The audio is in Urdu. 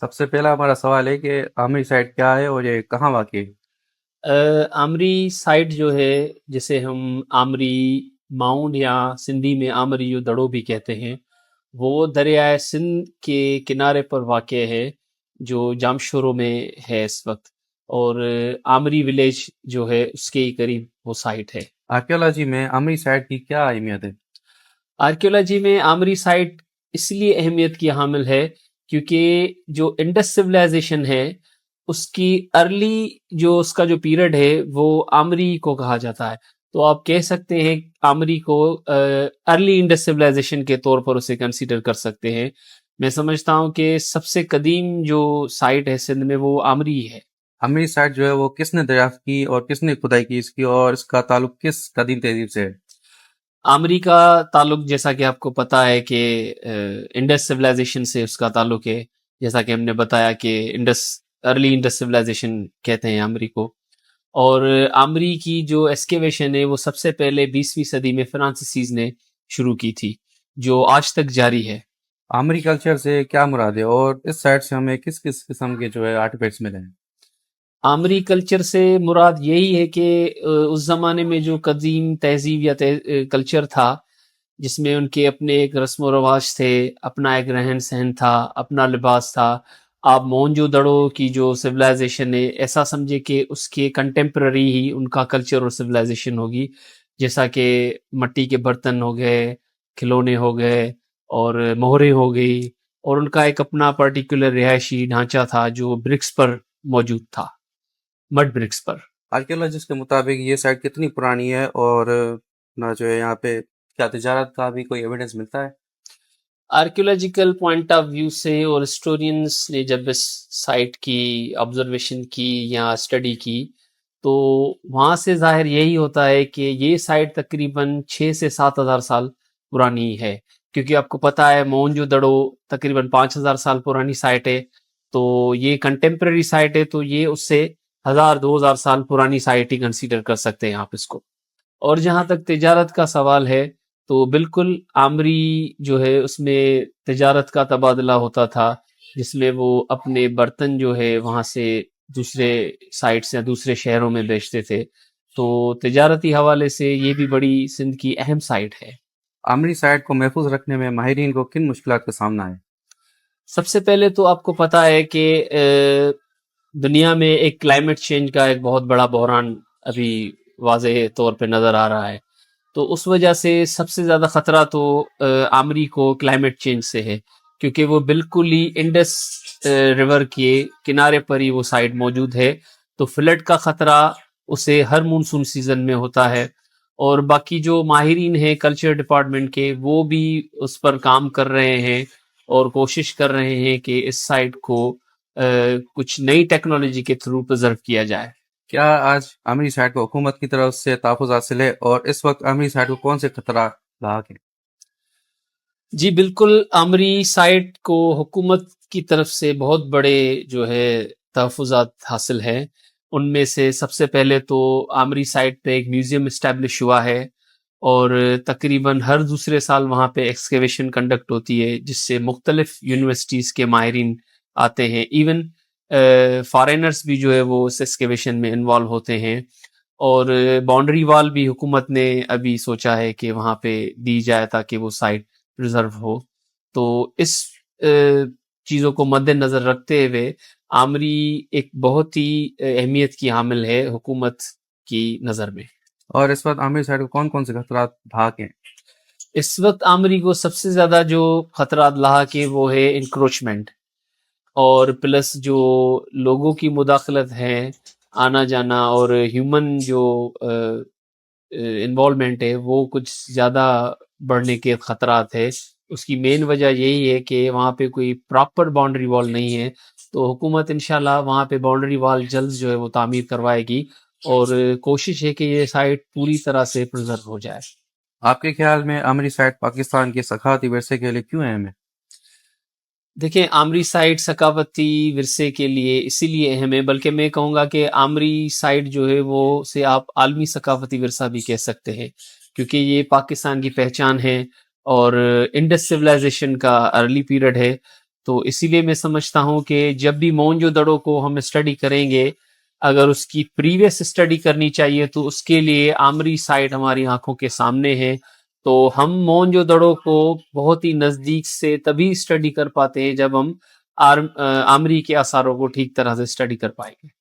سب سے پہلا ہمارا سوال ہے کہ عامری سائٹ کیا ہے اور یہ کہاں واقع ہے؟ آمری سائٹ جو ہے جسے ہم آمری ماؤنڈ یا سندھی میں آمری جو دڑو بھی کہتے ہیں، وہ دریائے سندھ کے کنارے پر واقع ہے جو جامشورو میں ہے اس وقت، اور آمری ولیج جو ہے اس کے ہی قریب وہ سائٹ ہے۔ آرکیولوجی میں عامری سائٹ کی کیا اہمیت ہے؟ آرکیولوجی میں آمری سائٹ اس لیے اہمیت کی حامل ہے کیونکہ جو انڈس سویلائزیشن ہے اس کی ارلی جو اس کا جو پیریڈ ہے وہ آمری کو کہا جاتا ہے، تو آپ کہہ سکتے ہیں آمری کو ارلی انڈس سویلائزیشن کے طور پر اسے کنسیڈر کر سکتے ہیں۔ میں سمجھتا ہوں کہ سب سے قدیم جو سائٹ ہے سندھ میں وہ آمری ہے۔ عامری سائٹ جو ہے وہ کس نے دریافت کی اور کس نے کھدائی کی اس کی، اور اس کا تعلق کس قدیم تہذیب سے ہے؟ آمری کا تعلق جیسا کہ آپ کو پتا ہے کہ انڈس سویلائزیشن سے اس کا تعلق ہے، جیسا کہ ہم نے بتایا کہ ارلی انڈس سویلائزیشن کہتے ہیں آمری کو، اور آمری کی جو ایکسکیویشن ہے وہ سب سے پہلے 20ویں صدی میں فرانسیسیز نے شروع کی تھی جو آج تک جاری ہے۔ عامری کلچر سے کیا مراد ہے اور اس سائٹ سے ہمیں کس کس قسم کے جو ہے آرٹیفیکٹس ملے ہیں؟ آمری کلچر سے مراد یہی ہے کہ اس زمانے میں جو قدیم تہذیب یا کلچر تھا جس میں ان کے اپنے ایک رسم و رواج تھے، اپنا ایک رہن سہن تھا، اپنا لباس تھا۔ آپ مونجو دڑو کی جو سویلائزیشن ہے ایسا سمجھے کہ اس کے کنٹمپرری ہی ان کا کلچر اور سویلائزیشن ہوگی، جیسا کہ مٹی کے برتن ہو گئے، کھلونے ہو گئے اور مہریں ہو گئی، اور ان کا ایک اپنا پرٹیکولر رہائشی ڈھانچہ تھا جو برکس پر موجود تھا، مڈ برکس پر۔ آرکیولوجسٹ کے مطابق یہ سائٹ کتنی پرانی ہے، اور نہ جو ہے یہاں پہ کیا تجارت کا بھی کوئی ایویڈنس ملتا ہے؟ آرکیولوجیکل پوائنٹ آف ویو سے اور ہسٹورینس نے جب اس سائٹ کی آبزرویشن کی یا اسٹڈی کی تو وہاں سے ظاہر یہی ہوتا ہے کہ یہ سائٹ تقریباً 6 سے 7 ہزار سال پرانی ہے، کیونکہ آپ کو پتہ ہے مونجو دڑو تقریباً 5 ہزار سال پرانی سائٹ ہے، تو یہ کنٹمپرری سائٹ ہے، تو یہ اس سے 1000 2000 سال پرانی سائٹ ہی کنسیڈر کر سکتے ہیں آپ اس کو۔ اور جہاں تک تجارت کا سوال ہے تو بالکل آمری جو ہے اس میں تجارت کا تبادلہ ہوتا تھا، جس میں وہ اپنے برتن جو ہے وہاں سے دوسرے سائٹس یا دوسرے شہروں میں بیچتے تھے، تو تجارتی حوالے سے یہ بھی بڑی سندھ کی اہم سائٹ ہے۔ عامری سائٹ کو محفوظ رکھنے میں ماہرین کو کن مشکلات کا سامنا ہے؟ سب سے پہلے تو آپ کو پتا ہے کہ دنیا میں ایک کلائمیٹ چینج کا ایک بہت بڑا بحران ابھی واضح طور پہ نظر آ رہا ہے، تو اس وجہ سے سب سے زیادہ خطرہ تو آمری کو کلائمیٹ چینج سے ہے، کیونکہ وہ بالکل ہی انڈس ریور کے کنارے پر ہی وہ سائٹ موجود ہے، تو فلڈ کا خطرہ اسے ہر مونسون سیزن میں ہوتا ہے، اور باقی جو ماہرین ہیں کلچر ڈپارٹمنٹ کے وہ بھی اس پر کام کر رہے ہیں اور کوشش کر رہے ہیں کہ اس سائٹ کو کچھ نئی ٹیکنالوجی کے تھرو پرزرو کیا جائے۔ کیا آج عامری سائٹ کو حکومت کی طرف سے تحفظ حاصل ہے، اور اس وقت عامری سائٹ کو کون سے خطرات لاحق ہیں؟ جی بالکل، آمری سائٹ کو حکومت کی طرف سے بہت بڑے جو ہے تحفظات حاصل ہیں۔ ان میں سے سب سے پہلے تو آمری سائٹ پہ ایک میوزیم اسٹیبلش ہوا ہے، اور تقریباً ہر دوسرے سال وہاں پہ ایکسکیویشن کنڈکٹ ہوتی ہے جس سے مختلف یونیورسٹیز کے ماہرین آتے ہیں، ایون فارینرز بھی جو ہے وہ اس ایکسکیویشن میں انوالو ہوتے ہیں، اور باؤنڈری وال بھی حکومت نے ابھی سوچا ہے کہ وہاں پہ دی جائے تاکہ وہ سائٹ پرزرو ہو۔ تو اس چیزوں کو مد نظر رکھتے ہوئے آمری ایک بہت ہی اہمیت کی حامل ہے حکومت کی نظر میں۔ اور اس وقت عامری سائٹ کو کون کون سے خطرات لاحق ہیں؟ اس وقت آمری کو سب سے زیادہ جو خطرات لاحق ہیں وہ ہے انکروچمنٹ، اور پلس جو لوگوں کی مداخلت ہے، آنا جانا، اور ہیومن جو انوالومنٹ ہے وہ کچھ زیادہ بڑھنے کے خطرات ہے۔ اس کی مین وجہ یہی ہے کہ وہاں پہ کوئی پراپر باؤنڈری وال نہیں ہے، تو حکومت انشاءاللہ وہاں پہ باؤنڈری وال جلد جو ہے وہ تعمیر کروائے گی، اور کوشش ہے کہ یہ سائٹ پوری طرح سے پرزرو ہو جائے۔ آپ کے خیال میں عامری سائٹ پاکستان کے ثقافتی ورثے کے لیے کیوں اہم ہے؟ دیکھیں، آمری سائٹ ثقافتی ورثے کے لیے اسی لیے اہم ہے، بلکہ میں کہوں گا کہ آمری سائٹ جو ہے وہ سے آپ عالمی ثقافتی ورثہ بھی کہہ سکتے ہیں، کیونکہ یہ پاکستان کی پہچان ہے، اور انڈس سویلائزیشن کا ارلی پیریڈ ہے، تو اسی لیے میں سمجھتا ہوں کہ جب بھی مونجو دڑو کو ہم اسٹڈی کریں گے، اگر اس کی پریویس اسٹڈی کرنی چاہیے تو اس کے لیے آمری سائٹ ہماری آنکھوں کے سامنے ہے، تو ہم مونجو دڑو کو بہت ہی نزدیک سے تبھی اسٹڈی کر پاتے ہیں جب ہم آمری کے آثاروں کو ٹھیک طرح سے اسٹڈی کر پائیں گے۔